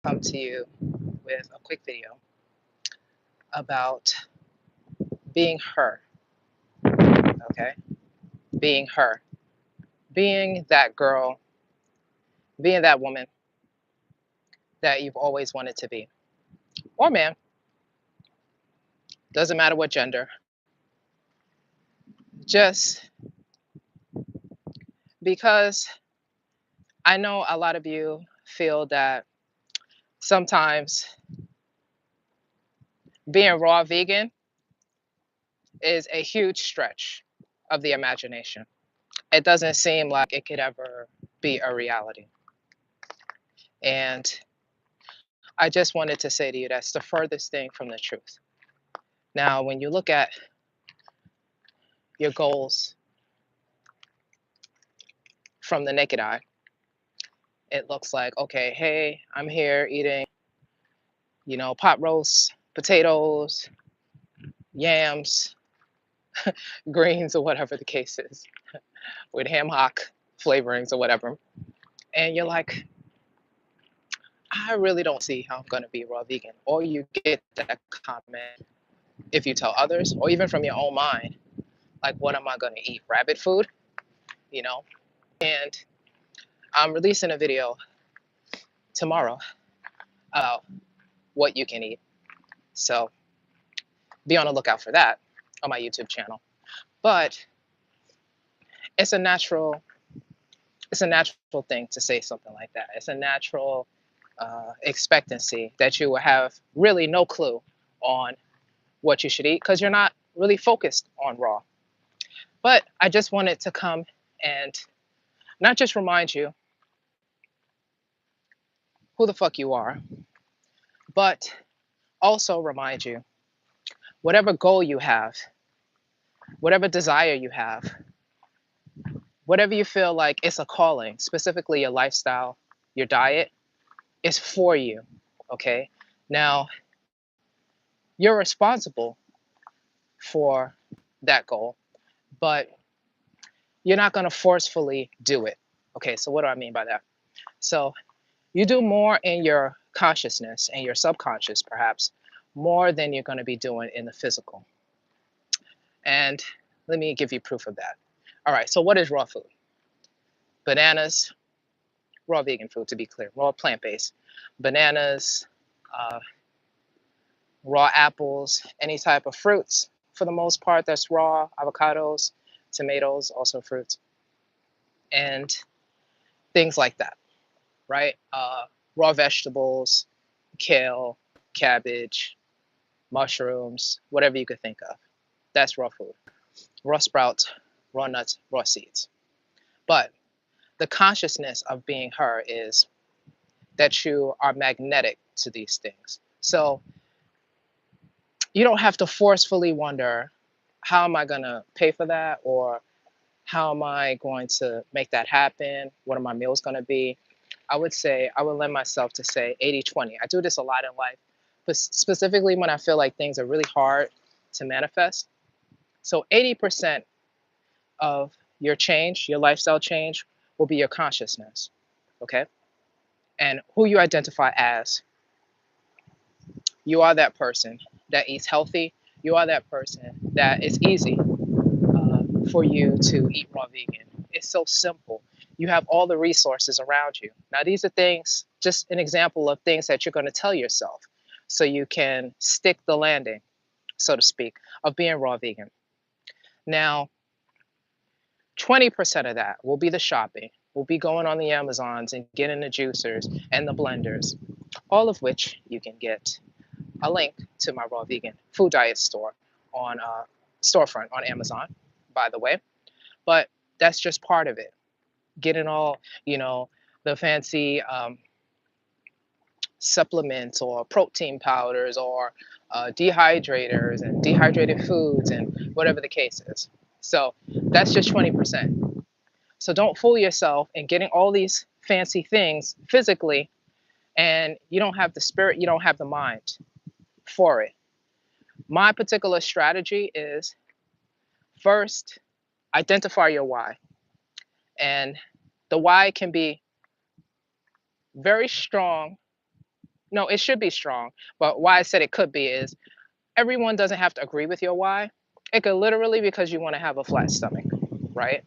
come to you with a quick video about being her, okay? Being her, being that girl, being that woman that you've always wanted to be, or man, doesn't matter what gender. Just because I know a lot of you feel that sometimes being raw vegan is a huge stretch of the imagination. It doesn't seem like it could ever be a reality. And I just wanted to say to you that's the furthest thing from the truth. Now, when you look at your goals from the naked eye, it looks like, okay, hey, I'm here eating, pot roast, potatoes, yams, greens, or whatever the case is, with ham hock flavorings or whatever. And you're like, I really don't see how I'm going to be raw vegan. Or you get that comment if you tell others, or even from your own mind, like, what am I going to eat? Rabbit food? You know? And I'm releasing a video tomorrow about what you can eat. So be on the lookout for that on my YouTube channel. But it's a natural thing to say something like that. It's a natural expectancy that you will have really no clue on what you should eat because you're not really focused on raw. But I just wanted to come and not just remind you who the fuck you are, but also remind you whatever goal you have, whatever desire you have, whatever you feel like it's a calling, specifically your lifestyle, your diet, is for you. Okay. Now, you're responsible for that goal, but you're not going to forcefully do it. Okay. So, what do I mean by that? So, you do more in your consciousness and your subconscious, perhaps, more than you're going to be doing in the physical. And let me give you proof of that. All right. So, what is raw food? Bananas, raw vegan food, to be clear, raw plant based. Bananas, uh, raw apples, any type of fruits for the most part that's raw, avocados, tomatoes, also fruits, and things like that, right? Raw vegetables, kale, cabbage, mushrooms, whatever you could think of. That's raw food. Raw sprouts, raw nuts, raw seeds. But the consciousness of being her is that you are magnetic to these things. So you don't have to forcefully wonder, how am I going to pay for that? Or how am I going to make that happen? What are my meals going to be? I would say, I would lend myself to say 80-20. I do this a lot in life, but specifically when I feel like things are really hard to manifest. So 80% of your change, your lifestyle change, will be your consciousness, okay? And who you identify as. You are that person that eats healthy. You are that person that it's easy for you to eat raw vegan. It's so simple. You have all the resources around you. Now, these are things, just an example of things that you're going to tell yourself so you can stick the landing, so to speak, of being raw vegan. Now, 20% of that will be the shopping. We'll be going on the Amazons and getting the juicers and the blenders, all of which you can get a link to my raw vegan food diet store on storefront on Amazon, by the way. But that's just part of it. Getting all, the fancy supplements or protein powders or dehydrators and dehydrated foods and whatever the case is. So that's just 20%. So don't fool yourself in getting all these fancy things physically and you don't have the spirit, you don't have the mind for it. My particular strategy is first, identify your why. And the why can be very strong No, it should be strong. But why I said it could be is everyone doesn't have to agree with your why. It could literally because you want to have a flat stomach, right?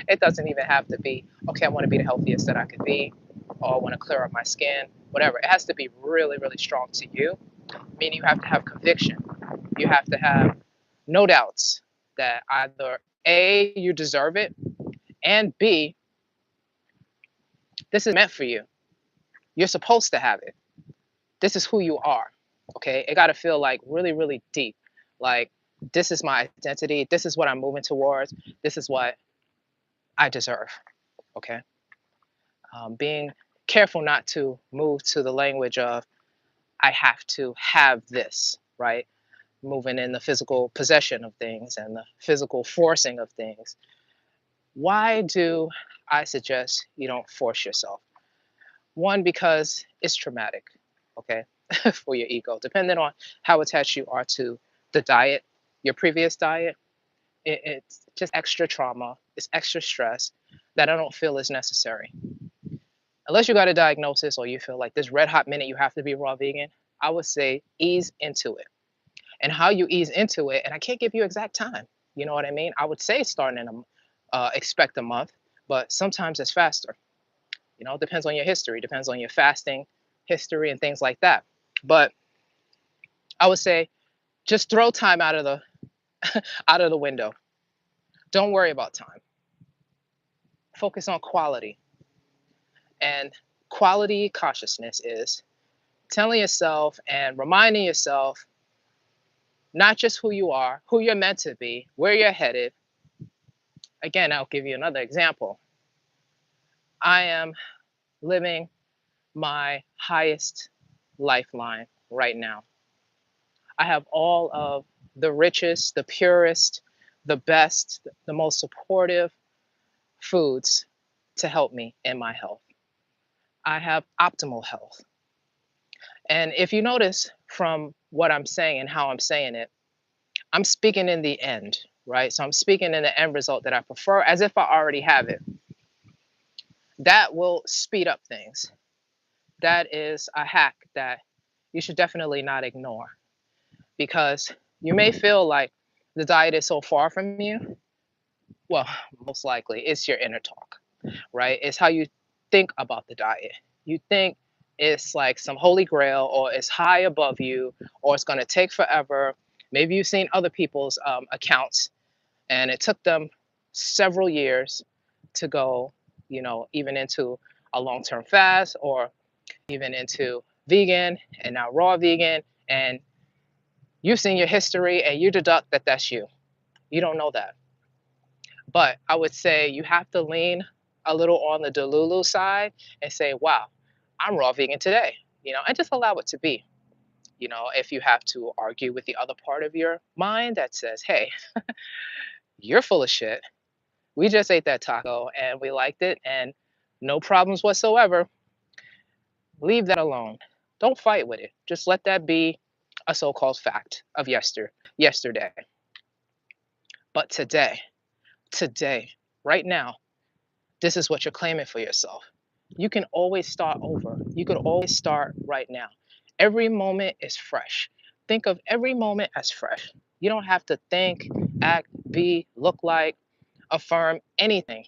It doesn't even have to be, okay, I want to be the healthiest that I could be, or I want to clear up my skin, whatever. It has to be really, really strong to you, meaning you have to have conviction. You have to have no doubts that either A, you deserve it, and B, this is meant for you. You're supposed to have it. This is who you are. Okay. It got to feel like really, really deep. Like, this is my identity. This is what I'm moving towards. This is what I deserve. Okay. Being careful not to move to the language of, I have to have this, right? Moving in the physical possession of things and the physical forcing of things. Why do I suggest you don't force yourself? One, because it's traumatic, okay, for your ego. Depending on how attached you are to the diet, your previous diet, it's just extra trauma, it's extra stress that I don't feel is necessary. Unless you got a diagnosis or you feel like this red hot minute you have to be raw vegan, I would say ease into it. And how you ease into it, and I can't give you exact time. You know what I mean? I would say starting in expect a month, but sometimes it's faster. You know, it depends on your history, depends on your fasting history and things like that. But I would say just throw time out of the out of the window. Don't worry about time. Focus on quality. And quality consciousness is telling yourself and reminding yourself not just who you are, who you're meant to be, where you're headed. Again, I'll give you another example. I am living my highest lifeline right now. I have all of the richest, the purest, the best, the most supportive foods to help me in my health. I have optimal health. And if you notice from what I'm saying and how I'm saying it, I'm speaking in the end, right? So I'm speaking in the end result that I prefer as if I already have it. That will speed up things. That is a hack that you should definitely not ignore because you may feel like the diet is so far from you. Well, most likely it's your inner talk, right? It's how you think about the diet. You think it's like some holy grail or it's high above you or it's going to take forever. Maybe you've seen other people's accounts and it took them several years to go, even into a long term fast or even into vegan and now raw vegan. And you've seen your history and you deduct that that's you. You don't know that. But I would say you have to lean a little on the Delulu side and say, wow, I'm raw vegan today, and just allow it to be. If you have to argue with the other part of your mind that says, hey, you're full of shit. We just ate that taco and we liked it and no problems whatsoever. Leave that alone. Don't fight with it. Just let that be a so-called fact of yesterday. But today, right now, this is what you're claiming for yourself. You can always start over. You could always start right now. Every moment is fresh. Think of every moment as fresh. You don't have to think, act, be, look like, affirm anything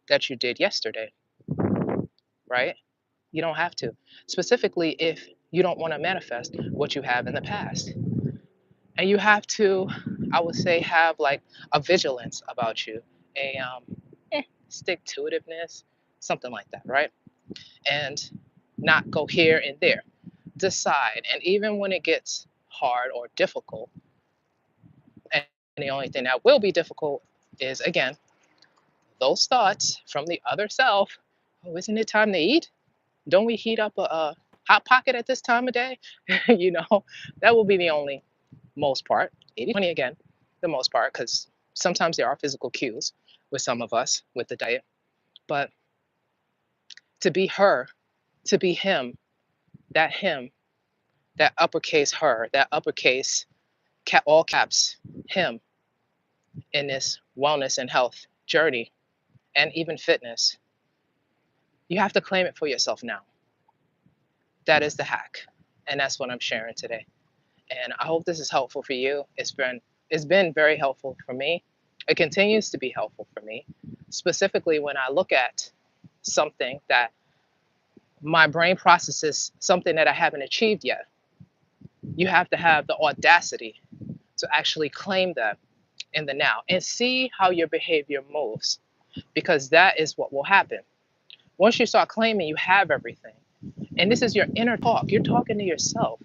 that you did yesterday, right? You don't have to. Specifically, if you don't want to manifest what you have in the past. And you have to, I would say, have like a vigilance about you, a stick to itiveness, something like that, right? And not go here and there. Decide. And even when it gets hard or difficult, and the only thing that will be difficult is, again, those thoughts from the other self. Oh, isn't it time to eat? Don't we heat up a hot pocket at this time of day? That will be the only most part. 80/20 again, the most part, because sometimes there are physical cues with some of us with the diet. But to be her, to be him, that uppercase her, that uppercase all caps him in this wellness and health journey and even fitness, you have to claim it for yourself now. That is the hack. And that's what I'm sharing today. And I hope this is helpful for you. It's been very helpful for me. It continues to be helpful for me, specifically when I look at something that my brain processes something that I haven't achieved yet. You have to have the audacity to actually claim that in the now and see how your behavior moves, because that is what will happen. Once you start claiming you have everything, and this is your inner talk, you're talking to yourself.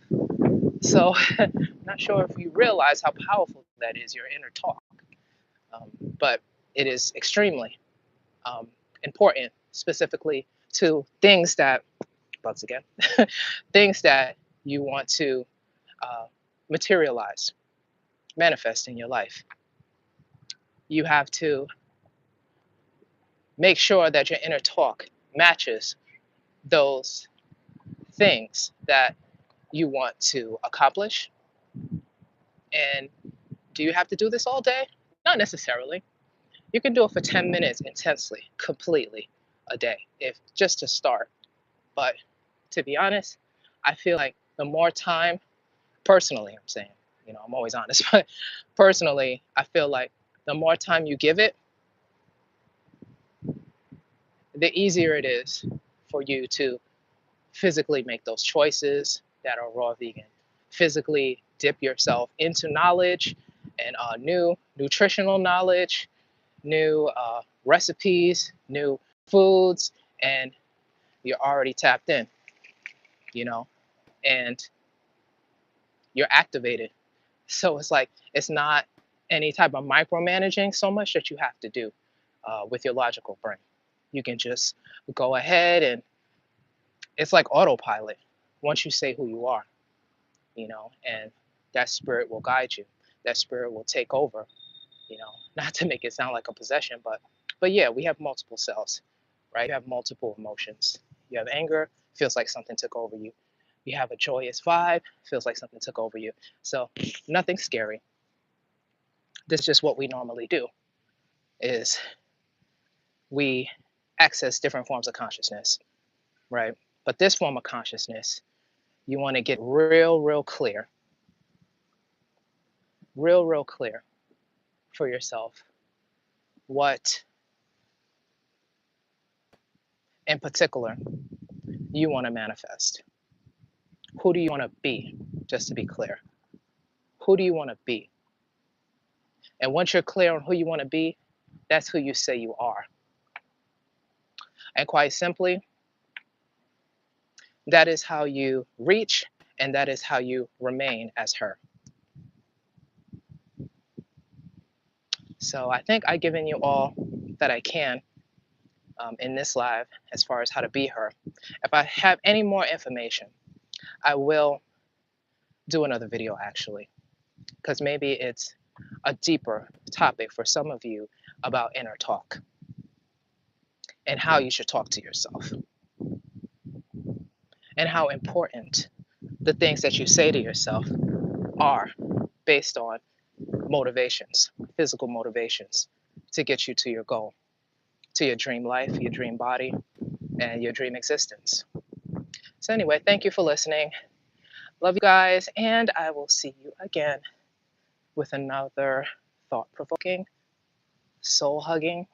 So, I'm not sure if you realize how powerful that is, your inner talk. But it is extremely um, important, specifically to things that, bugs again, things that you want to uh, materialize, manifest in your life. You have to make sure that your inner talk matches those things that you want to accomplish. And do you have to do this all day? Not necessarily. You can do it for 10 minutes intensely, completely a day, if just to start. But to be honest, I feel like the more time, personally, I'm saying, I'm always honest, but personally, I feel like the more time you give it, the easier it is for you to physically make those choices that are raw vegan, physically dip yourself into knowledge and new nutritional knowledge, new recipes, new foods, and you're already tapped in, you know, and you're activated. So it's like, it's not any type of micromanaging so much that you have to do with your logical brain. You can just go ahead and it's like autopilot once you say who you are, and that spirit will guide you. That spirit will take over, not to make it sound like a possession, but yeah, we have multiple selves, right? You have multiple emotions. You have anger, feels like something took over you. You have a joyous vibe, feels like something took over you. So nothing scary. This is just what we normally do is we access different forms of consciousness, right? But this form of consciousness, you want to get real clear, real clear for yourself what in particular you want to manifest. Who do you want to be? Just to be clear, who do you want to be? And once you're clear on who you want to be, that's who you say you are. And quite simply, that is how you reach and that is how you remain as her. So I think I've given you all that I can in this live as far as how to be her. If I have any more information, I will do another video actually, because maybe it's a deeper topic for some of you about inner talk and how you should talk to yourself and how important the things that you say to yourself are based on motivations, physical motivations to get you to your goal, to your dream life, your dream body, and your dream existence. So anyway, thank you for listening. Love you guys, and I will see you again with another thought-provoking, soul-hugging,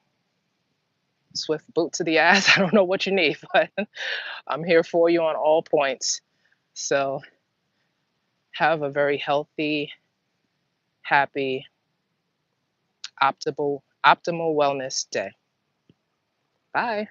swift boot to the ass. I don't know what you need, but I'm here for you on all points. So have a very healthy, happy, optimal wellness day. Bye.